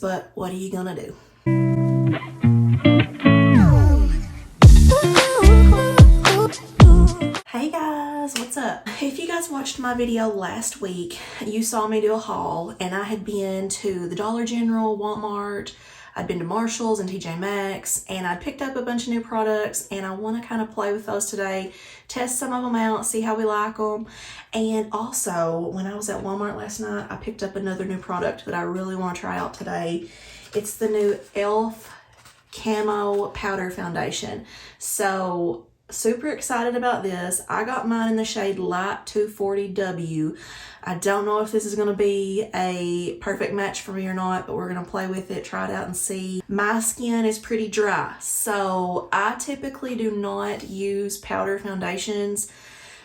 But what are you gonna do? Hey guys, what's up? If you guys watched my video last week, you saw me do a haul, and I had been to the Dollar General, Walmart, I'd been to Marshall's and TJ Maxx, and I picked up a bunch of new products, and I want to kind of play with those today, test some of them out, see how we like them. And also, when I was at Walmart last night, I picked up another new product that I really want to try out today. It's the new e.l.f. Camo Powder Foundation. So, super excited about this. I got mine in the shade Light 240W. I don't know if this is going to be a perfect match for me or not, but we're going to play with it, try it out and see. My skin is pretty dry, so I typically do not use powder foundations.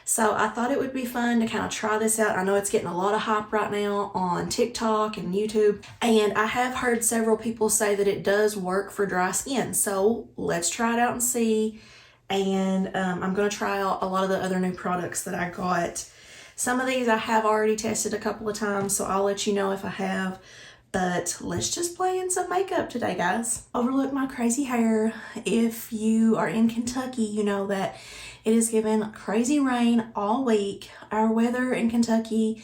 So I thought it would be fun to kind of try this out. I know it's getting a lot of hype right now on TikTok and YouTube, and I have heard several people say that it does work for dry skin. So let's try it out and see. And I'm going to try out a lot of the other new products that I got. Some of these I have already tested a couple of times, so I'll let you know if I have. But let's just play in some makeup today, guys. Overlook my crazy hair. If you are in Kentucky, you know that it is given crazy rain all week. Our weather in Kentucky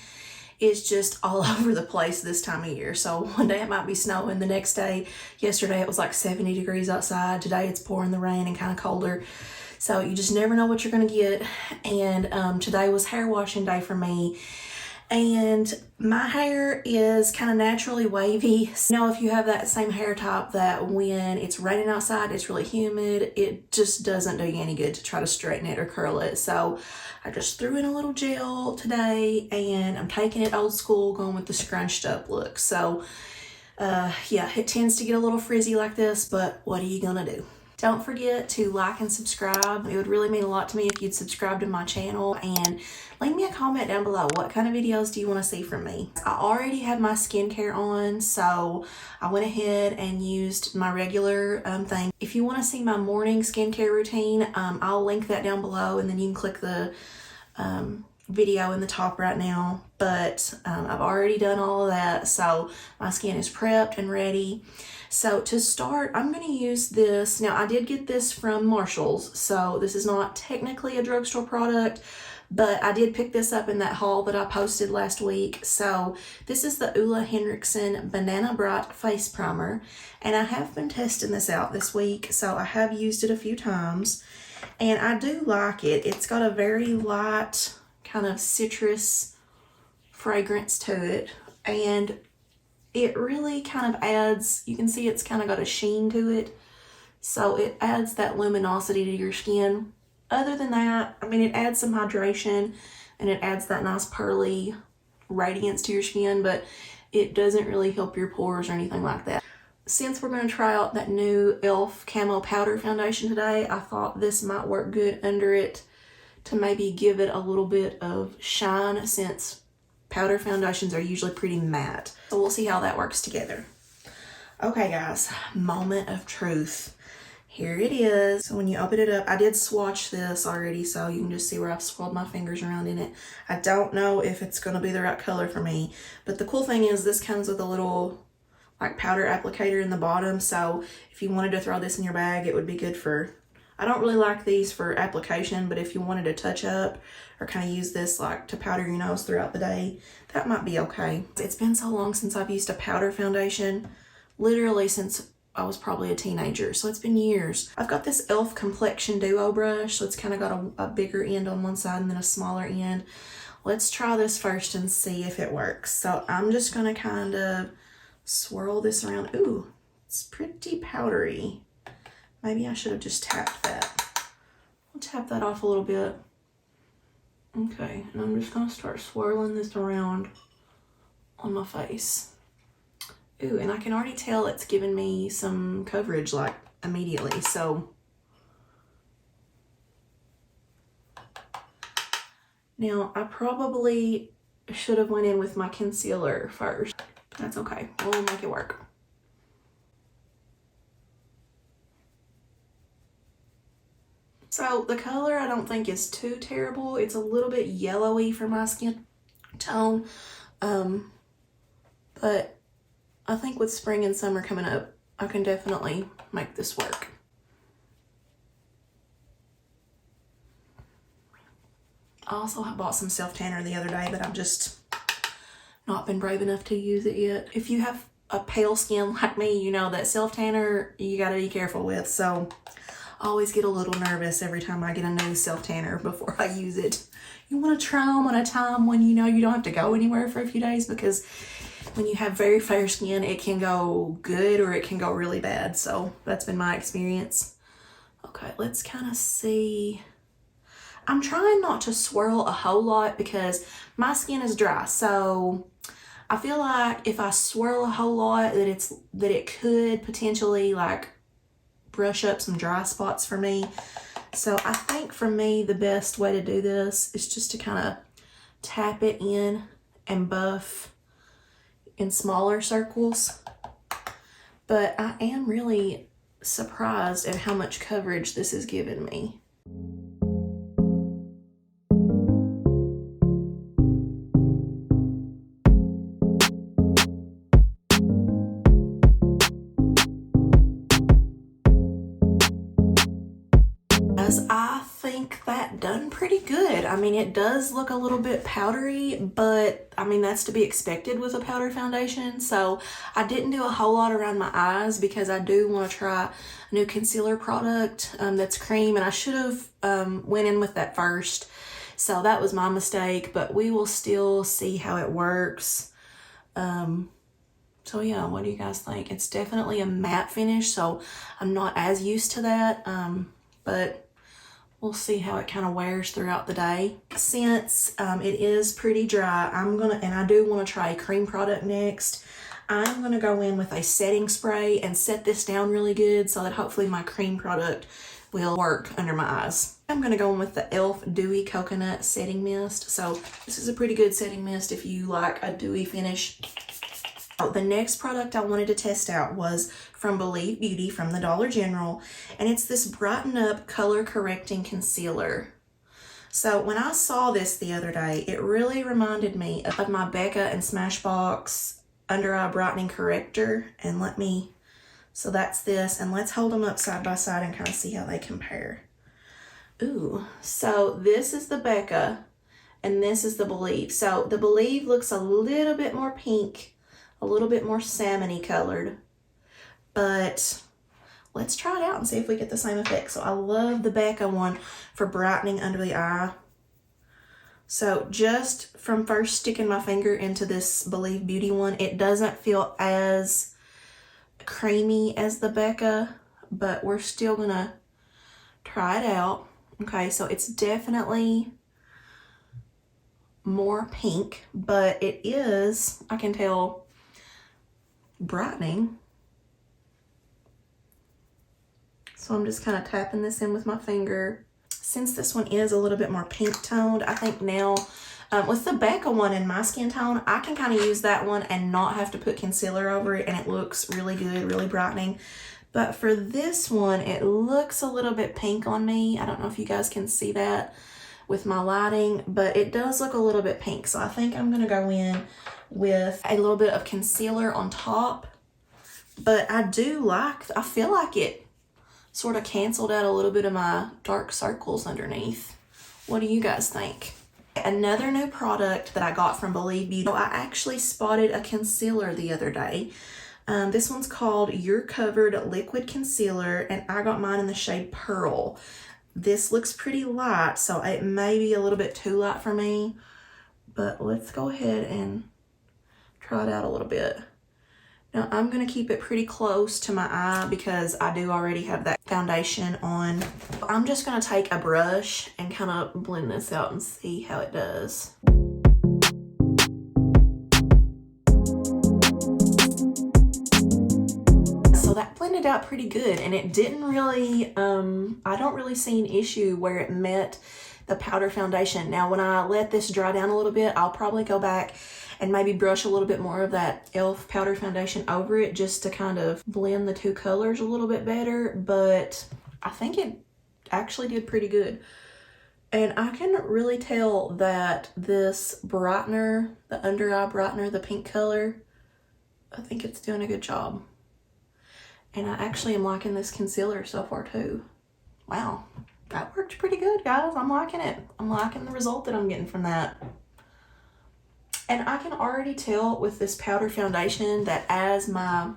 is just all over the place this time of year. So one day it might be snowing, the next day, yesterday it was like 70 degrees outside. Today it's pouring the rain and kind of colder. So you just never know what you're gonna get. And today was hair washing day for me. And my hair is kind of naturally wavy. So, you know, if you have that same hair type that when it's raining outside, it's really humid, it just doesn't do you any good to try to straighten it or curl it. So I just threw in a little gel today, and I'm taking it old school, going with the scrunched up look. So yeah, it tends to get a little frizzy like this, but what are you gonna do? Don't forget to like and subscribe. It would really mean a lot to me if you'd subscribe to my channel, and leave me a comment down below. What kind of videos do you want to see from me? I already have my skincare on, so I went ahead and used my regular thing. If you want to see my morning skincare routine, I'll link that down below, and then you can click the video in the top right now. But I've already done all of that, so my skin is prepped and ready. So to start, I'm going to use this. Now, I did get this from Marshall's, so this is not technically a drugstore product, but I did pick this up in that haul that I posted last week. So this is the Ole Henrickson Banana Bright Face Primer, and I have been testing this out this week, so I have used it a few times, and I do like it. It's got a very light kind of citrus fragrance to it, and it really kind of adds, you can see it's kind of got a sheen to it, so it adds that luminosity to your skin. Other than that, I mean, it adds some hydration, and it adds that nice pearly radiance to your skin, but it doesn't really help your pores or anything like that. Since we're going to try out that new e.l.f. Camo Powder Foundation today, I thought this might work good under it to maybe give it a little bit of shine, since powder foundations are usually pretty matte. So we'll see how that works together. Okay guys, moment of truth. Here it is. So when you open it up, I did swatch this already, so you can just see where I've swirled my fingers around in it. I don't know if it's gonna be the right color for me, but the cool thing is this comes with a little like powder applicator in the bottom. So if you wanted to throw this in your bag, it would be good for, I don't really like these for application, but if you wanted to touch up or kind of use this like to powder your nose throughout the day, that might be okay. It's been so long since I've used a powder foundation, literally since I was probably a teenager, so it's been years. I've got this e.l.f. Complexion Duo brush, so it's kind of got a bigger end on one side and then a smaller end. Let's try this first and see if it works. So I'm just gonna kind of swirl this around. Ooh, it's pretty powdery. Maybe I should have just tapped that. I'll tap that off a little bit. Okay, and I'm just gonna start swirling this around on my face. Ooh, and I can already tell it's giving me some coverage like immediately, so. Now, I probably should have went in with my concealer first. That's okay, we'll make it work. So the color I don't think is too terrible. It's a little bit yellowy for my skin tone, but I think with spring and summer coming up, I can definitely make this work. I also bought some self-tanner the other day, but I've just not been brave enough to use it yet. If you have a pale skin like me, you know that self-tanner you gotta be careful with. So I always get a little nervous every time I get a new self-tanner before I use it. You want to try them at a time when you know you don't have to go anywhere for a few days, because when you have very fair skin, it can go good or it can go really bad. So that's been my experience. Okay, let's kind of see. I'm trying not to swirl a whole lot because my skin is dry. So I feel like if I swirl a whole lot, that it could potentially like brush up some dry spots for me. So I think for me, the best way to do this is just to kind of tap it in and buff in smaller circles. But I am really surprised at how much coverage this has given me. I think that done pretty good. I mean, it does look a little bit powdery, but I mean, that's to be expected with a powder foundation. So I didn't do a whole lot around my eyes because I do want to try a new concealer product that's cream, and I should have went in with that first. So that was my mistake, but we will still see how it works. So yeah, what do you guys think? It's definitely a matte finish, so I'm not as used to that, but we'll see how it kind of wears throughout the day. Since it is pretty dry, and I do want to try a cream product next, I'm gonna go in with a setting spray and set this down really good so that hopefully my cream product will work under my eyes. I'm gonna go in with the e.l.f. Dewy Coconut Setting Mist. So this is a pretty good setting mist if you like a dewy finish. The next product I wanted to test out was from Believe Beauty from the Dollar General, and it's this Brighten Up Color Correcting Concealer. So when I saw this the other day, it really reminded me of my Becca and Smashbox Under Eye Brightening Corrector. And so that's this, and let's hold them up side by side and kind of see how they compare. Ooh, so this is the Becca, and this is the Believe. So the Believe looks a little bit more pink, a little bit more salmony colored, but let's try it out and see if we get the same effect. So I love the Becca one for brightening under the eye. So just from first sticking my finger into this Believe Beauty one, it doesn't feel as creamy as the Becca, but we're still gonna try it out. Okay, so it's definitely more pink, but it is, I can tell, brightening. So I'm just kind of tapping this in with my finger. Since this one is a little bit more pink toned, I think now with the Becca one in my skin tone, I can kind of use that one and not have to put concealer over it, and it looks really good, really brightening. But for this one, it looks a little bit pink on me. I don't know if you guys can see that with my lighting, but it does look a little bit pink. So I think I'm gonna go in with a little bit of concealer on top. But I feel like it sort of canceled out a little bit of my dark circles underneath. What do you guys think? Another new product that I got from Believe Beauty. I actually spotted a concealer the other day. This one's called You're Covered Liquid Concealer, and I got mine in the shade Pearl. This looks pretty light, so it may be a little bit too light for me, but let's go ahead and try it out a little bit. Now I'm gonna keep it pretty close to my eye because I do already have that foundation on. I'm just gonna take a brush and kind of blend this out and see how it does. So that blended out pretty good, and it didn't really, I don't really see an issue where it met the powder foundation. Now when I let this dry down a little bit, I'll probably go back and maybe brush a little bit more of that e.l.f. powder foundation over it just to kind of blend the two colors a little bit better, but I think it actually did pretty good. And I can really tell that this brightener, the under eye brightener, the pink color, I think it's doing a good job. And I actually am liking this concealer so far too. Wow, that worked pretty good, guys. I'm liking it. I'm liking the result that I'm getting from that. And I can already tell with this powder foundation that as my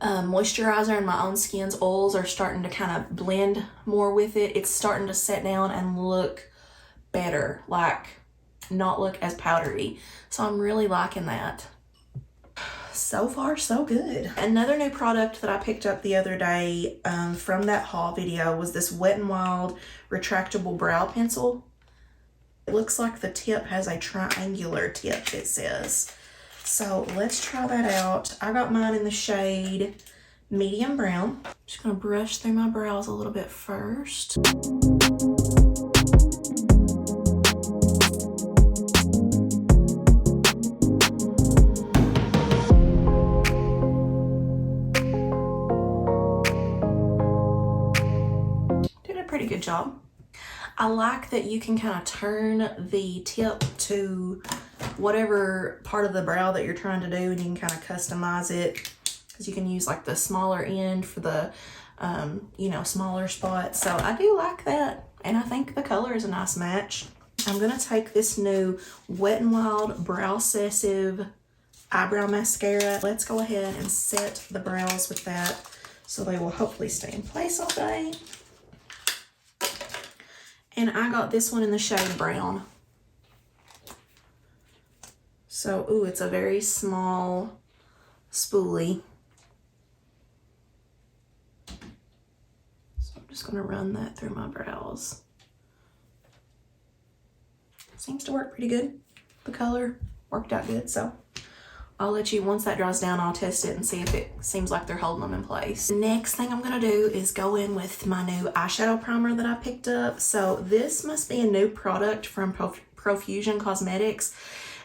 moisturizer and my own skin's oils are starting to kind of blend more with it, it's starting to set down and look better, like not look as powdery. So I'm really liking that. So far, so good. Another new product that I picked up the other day from that haul video was this Wet n Wild retractable brow pencil. It looks like the tip has a triangular tip, it says. So let's try that out. I got mine in the shade medium brown. I'm just gonna brush through my brows a little bit first. Did a pretty good job. I like that you can kind of turn the tip to whatever part of the brow that you're trying to do, and you can kind of customize it, because you can use like the smaller end for the you know, smaller spots. So I do like that, and I think the color is a nice match. I'm gonna take this new Wet n Wild brow-sessive eyebrow mascara. Let's go ahead and set the brows with that so they will hopefully stay in place all day. And I got this one in the shade brown. So, ooh, it's a very small spoolie. So I'm just gonna run that through my brows. Seems to work pretty good. The color worked out good, so I'll let you, once that dries down, I'll test it and see if it seems like they're holding them in place. Next thing I'm gonna do is go in with my new eyeshadow primer that I picked up. So this must be a new product from Profusion Cosmetics.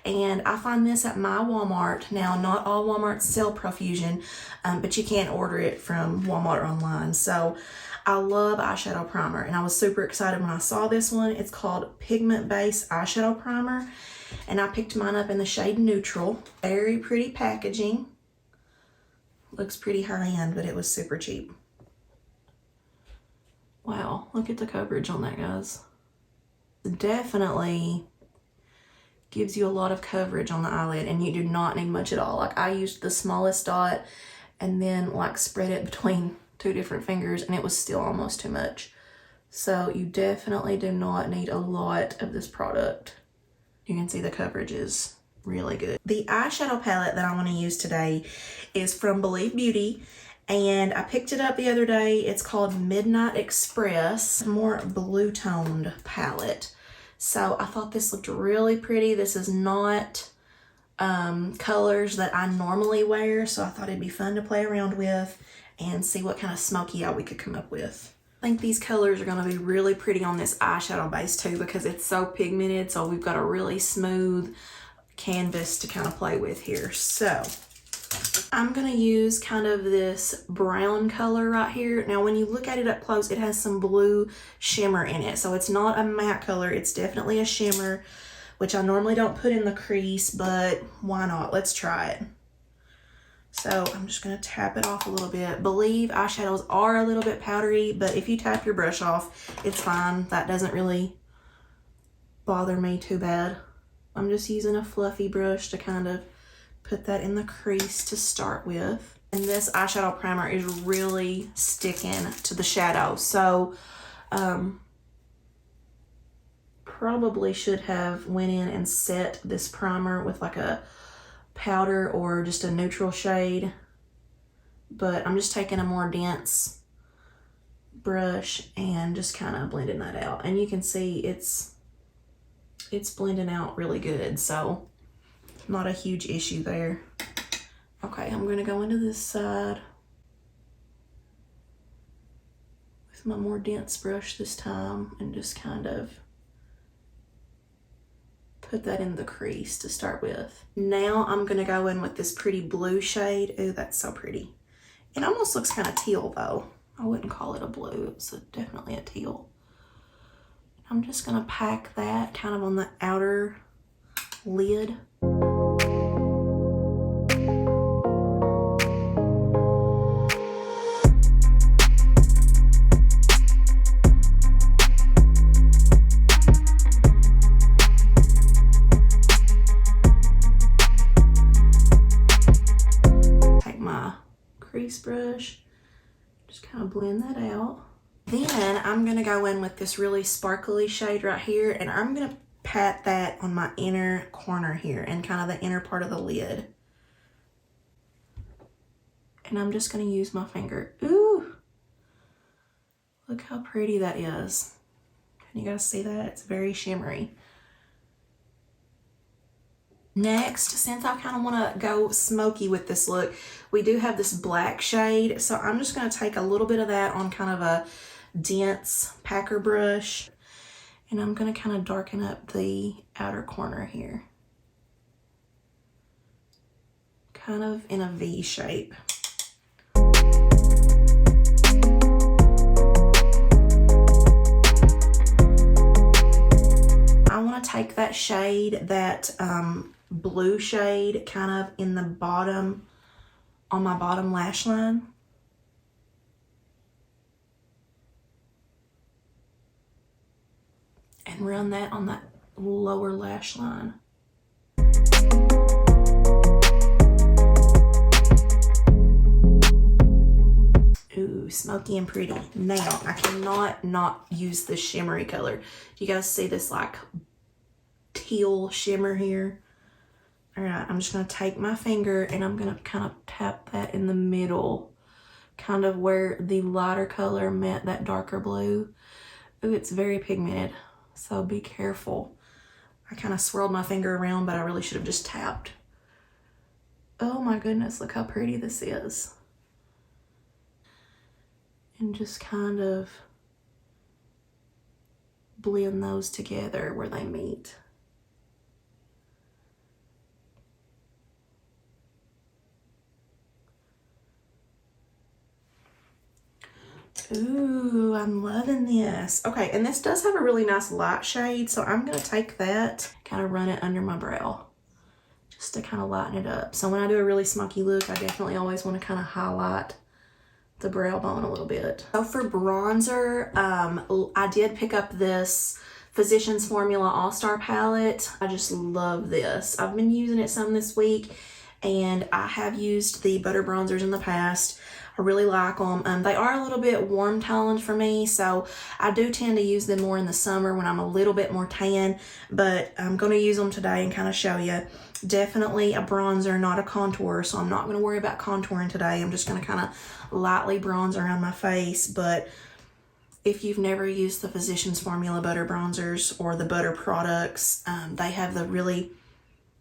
And I find this at my Walmart. Now, not all Walmarts sell Profusion, but you can order it from Walmart online. So I love eyeshadow primer, and I was super excited when I saw this one. It's called Pigment Base Eyeshadow Primer, and I picked mine up in the shade Neutral. Very pretty packaging. Looks pretty high-end, but it was super cheap. Wow, look at the coverage on that, guys. Definitely gives you a lot of coverage on the eyelid, and you do not need much at all. Like, I used the smallest dot and then like spread it between 2 different fingers, and it was still almost too much. So you definitely do not need a lot of this product. You can see the coverage is really good. The eyeshadow palette that I want to use today is from Believe Beauty, and I picked it up the other day. It's called Midnight Express, more blue toned palette. So I thought this looked really pretty. This is not colors that I normally wear, so I thought it'd be fun to play around with and see what kind of smoky eye we could come up with. I think these colors are going to be really pretty on this eyeshadow base too, because it's so pigmented. So we've got a really smooth canvas to kind of play with here. So I'm going to use kind of this brown color right here. Now, when you look at it up close, it has some blue shimmer in it. So it's not a matte color. It's definitely a shimmer, which I normally don't put in the crease, but why not? Let's try it. So I'm just going to tap it off a little bit. Believe eyeshadows are a little bit powdery, but if you tap your brush off, it's fine. That doesn't really bother me too bad. I'm just using a fluffy brush to kind of put that in the crease to start with. And this eyeshadow primer is really sticking to the shadow. So probably should have went in and set this primer with like a powder or just a neutral shade, but I'm just taking a more dense brush and just kind of blending that out, and you can see it's blending out really good, so not a huge issue there. Okay, I'm going to go into this side with my more dense brush this time and just kind of put that in the crease to start with. Now I'm gonna go in with this pretty blue shade. Ooh, that's so pretty. It almost looks kind of teal though. I wouldn't call it a blue, it's definitely a teal. I'm just gonna pack that kind of on the outer lid. take my crease brush, just kind of blend that out. Then I'm gonna go in with this really sparkly shade right here, and I'm gonna pat that on my inner corner here and kind of the inner part of the lid. And I'm just gonna use my finger. Ooh, look how pretty that is. Can you guys see that? It's very shimmery. Next, since I kind of want to go smoky with this look, we do have this black shade. So I'm just going to take a little bit of that on kind of a dense packer brush. And I'm going to kind of darken up the outer corner here. Kind of in a V shape. I want to take that shade, that blue shade, kind of in the bottom, on my bottom lash line. And run that on that lower lash line. Ooh, smoky and pretty. Now, I cannot not use this shimmery color. Do you guys see this like teal shimmer here? All right, I'm just gonna take my finger and I'm gonna kind of tap that in the middle, kind of where the lighter color met that darker blue. Ooh, it's very pigmented, so be careful. I kind of swirled my finger around, but I really should have just tapped. Oh my goodness, look how pretty this is. And just kind of blend those together where they meet. Ooh, I'm loving this. Okay, and this does have a really nice light shade, so I'm gonna take that, kind of run it under my brow, just to kind of lighten it up. So when I do a really smoky look, I definitely always want to kind of highlight the brow bone a little bit. So for bronzer, I did pick up this Physicians Formula All-Star palette. I just love this. I've been using it some this week, and I have used the butter bronzers in the past. I really like them. They are a little bit warm toned for me, so I do tend to use them more in the summer when I'm a little bit more tan, but I'm going to use them today and kind of show you. Definitely a bronzer, not a contour, so I'm not going to worry about contouring today. I'm just going to kind of lightly bronze around my face, but if you've never used the Physicians Formula butter bronzers or the butter products, they have the really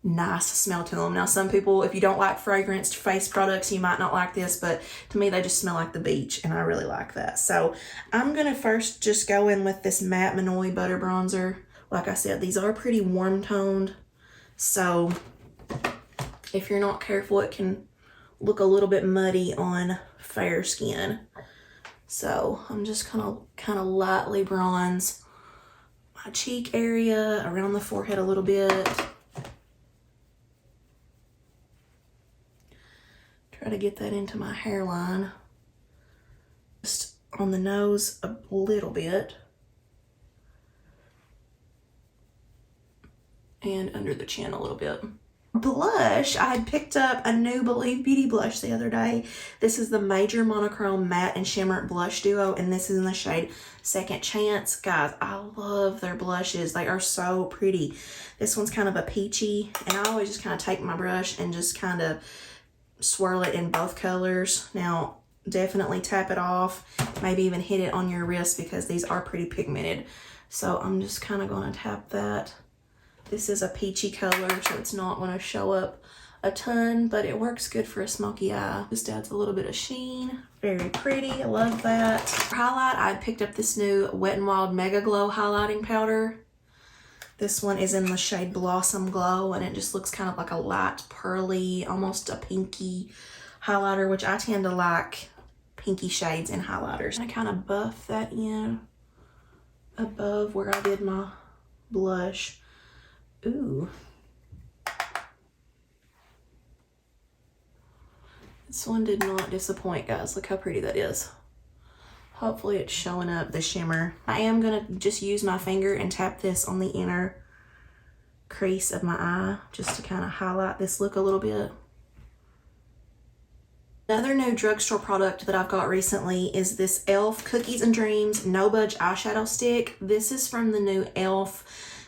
nice smell to them. Now, some people, if you don't like fragranced face products, you might not like this, but to me, they just smell like the beach, and I really like that. So I'm going to first just go in with this Matte Minoi butter bronzer. Like I said, these are pretty warm toned, so if you're not careful, it can look a little bit muddy on fair skin. So I'm just gonna kind of lightly bronze my cheek area, around the forehead a little bit. Try to get that into my hairline. Just on the nose a little bit. And under the chin a little bit. Blush, I had picked up a new Believe Beauty blush the other day. This is the Major Monochrome Matte and Shimmer Blush Duo, and this is in the shade Second Chance. Guys, I love their blushes. They are so pretty. This one's kind of a peachy, and I always just kind of take my brush and just kind of swirl it in both colors. Now, definitely tap it off, maybe even hit it on your wrist because these are pretty pigmented. So I'm just kind of going to tap that. This is a peachy color, so it's not going to show up a ton, but it works good for a smoky eye. Just adds a little bit of sheen. Very pretty. I love that. For highlight, I picked up this new Wet n Wild Mega Glow highlighting powder. This one is in the shade Blossom Glow, and it just looks kind of like a light pearly, almost a pinky highlighter, which I tend to like pinky shades in highlighters. And I kind of buff that in above where I did my blush. Ooh. This one did not disappoint, guys. Look how pretty that is. Hopefully it's showing up the shimmer. I am gonna just use my finger and tap this on the inner crease of my eye just to kind of highlight this look a little bit. Another new drugstore product that I've got recently is this e.l.f. Cookies and Dreams No Budge Eyeshadow Stick. This is from the new e.l.f.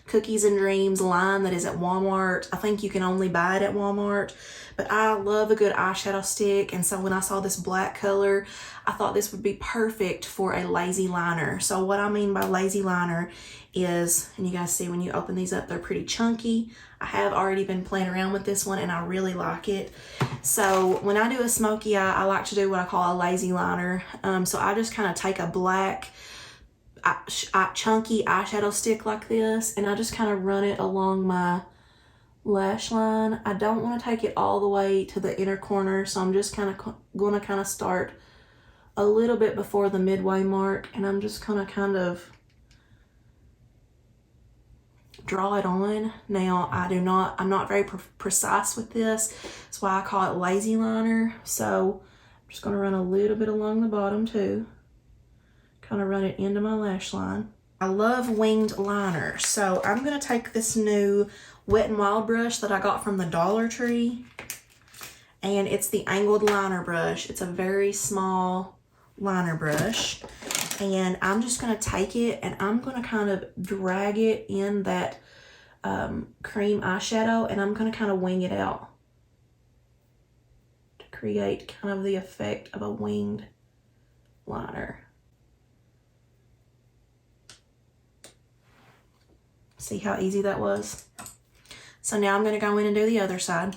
Cookies and Dreams line that is at Walmart. I think you can only buy it at Walmart, but I love a good eyeshadow stick, and so when I saw this black color, I thought this would be perfect for a lazy liner. So what I mean by lazy liner is, and you guys see when you open these up, they're pretty chunky. I have already been playing around with this one and I really like it. So when I do a smoky eye, I like to do what I call a lazy liner. So I just kind of take a black chunky eyeshadow stick like this, and I just kind of run it along my lash line. I don't want to take it all the way to the inner corner, so I'm just kind of going to start a little bit before the midway mark, and I'm just going to kind of draw it on. Now I'm not very precise with this. That's why I call it lazy liner. So I'm just going to run a little bit along the bottom too. Kind of run it into my lash line. I love winged liner, so I'm going to take this new Wet n Wild brush that I got from the Dollar Tree, and it's the angled liner brush. It's a very small liner brush, and I'm just going to take it and I'm going to kind of drag it in that cream eyeshadow, and I'm going to kind of wing it out to create kind of the effect of a winged liner. See how easy that was? So now I'm going to go in and do the other side.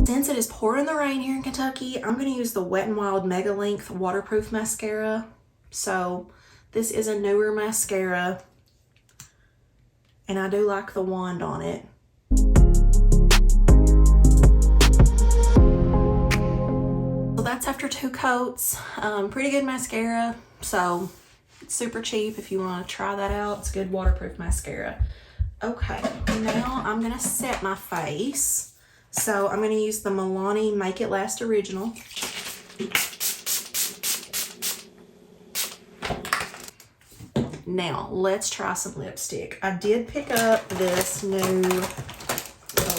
Since it is pouring the rain here in Kentucky, I'm going to use the Wet n Wild Mega Length Waterproof Mascara. So this is a newer mascara, and I do like the wand on it. That's after 2 coats. Pretty good mascara, so it's super cheap if you want to try that out. It's good waterproof mascara. Okay, now I'm gonna set my face. So I'm gonna use the Milani Make It Last Original. Now let's try some lipstick. I did pick up this new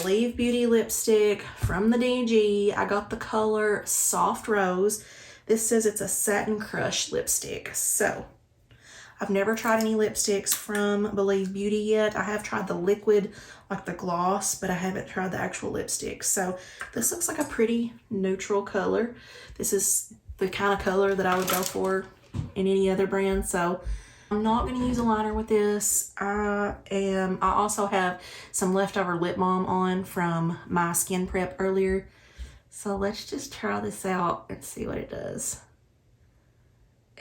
Believe Beauty lipstick from the DG. I got the color Soft Rose. This says it's a Satin Crush lipstick. So I've never tried any lipsticks from Believe Beauty yet. I have tried the liquid, like the gloss, but I haven't tried the actual lipstick. So this looks like a pretty neutral color. This is the kind of color that I would go for in any other brand. So I'm not going to use a liner with this. I also have some leftover lip balm on from my skin prep earlier. So let's just try this out and see what it does.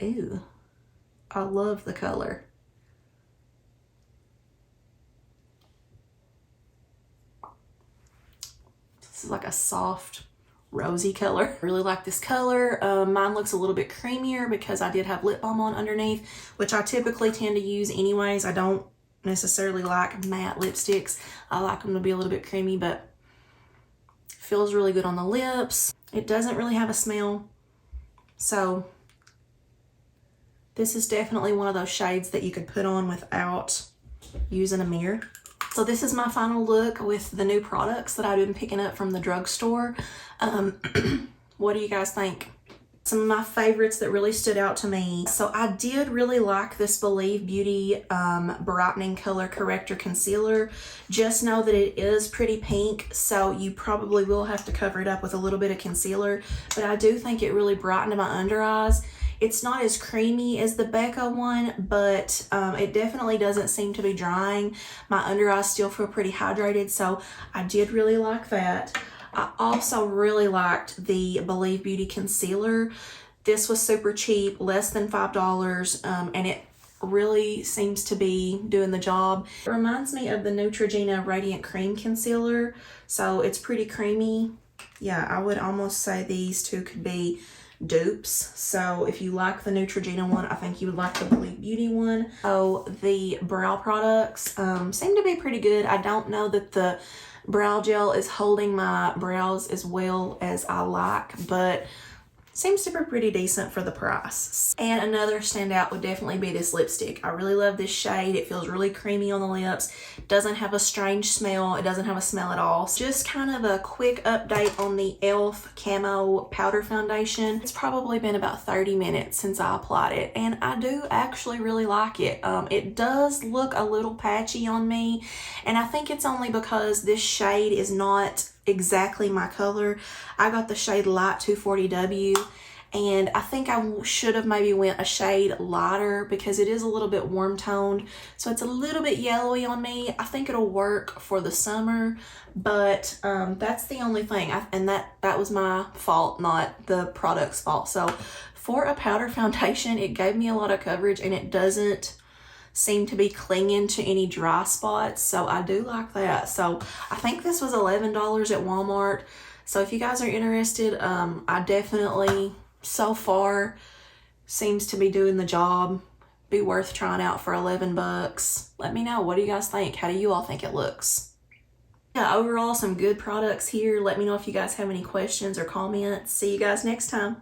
Ooh, I love the color. This is like a soft rosy color. I really like this color. Mine looks a little bit creamier because I did have lip balm on underneath, which I typically tend to use anyways. I don't necessarily like matte lipsticks. I like them to be a little bit creamy, but it feels really good on the lips. It doesn't really have a smell. So this is definitely one of those shades that you could put on without using a mirror. So this is my final look with the new products that I've been picking up from the drugstore. What do you guys think? Some of my favorites that really stood out to me. So I did really like this Believe Beauty Brightening Color Corrector Concealer. Just know that it is pretty pink, so you probably will have to cover it up with a little bit of concealer. But I do think it really brightened my under eyes. It's not as creamy as the Becca one, but it definitely doesn't seem to be drying. My under eyes still feel pretty hydrated, so I did really like that. I also really liked the Believe Beauty Concealer. This was super cheap, less than $5, and it really seems to be doing the job. It reminds me of the Neutrogena Radiant Cream Concealer, so it's pretty creamy. Yeah, I would almost say these two could be dupes. So if you like the Neutrogena one, I think you would like the Believe Beauty one. So the brow products seem to be pretty good. I don't know that the brow gel is holding my brows as well as I like, but seems to be pretty decent for the price. And another standout would definitely be this lipstick. I really love this shade. It feels really creamy on the lips. Doesn't have a strange smell. It doesn't have a smell at all. Just kind of a quick update on the e.l.f. Camo Powder Foundation. It's probably been about 30 minutes since I applied it, and I do actually really like it. It does look a little patchy on me, and I think it's only because this shade is not exactly my color. I got the shade Light 240W, and I think I should have maybe went a shade lighter because it is a little bit warm toned, so it's a little bit yellowy on me. I think it'll work for the summer, but that's the only thing, and that was my fault, not the product's fault. So for a powder foundation, it gave me a lot of coverage, and it doesn't seem to be clinging to any dry spots, so I do like that. So I think this was $11 at Walmart. So if you guys are interested, I definitely, so far, seems to be doing the job. Be worth trying out for 11 bucks. Let me know, what do you guys think? How do you all think it looks? Yeah, overall some good products here. Let me know if you guys have any questions or comments. See you guys next time.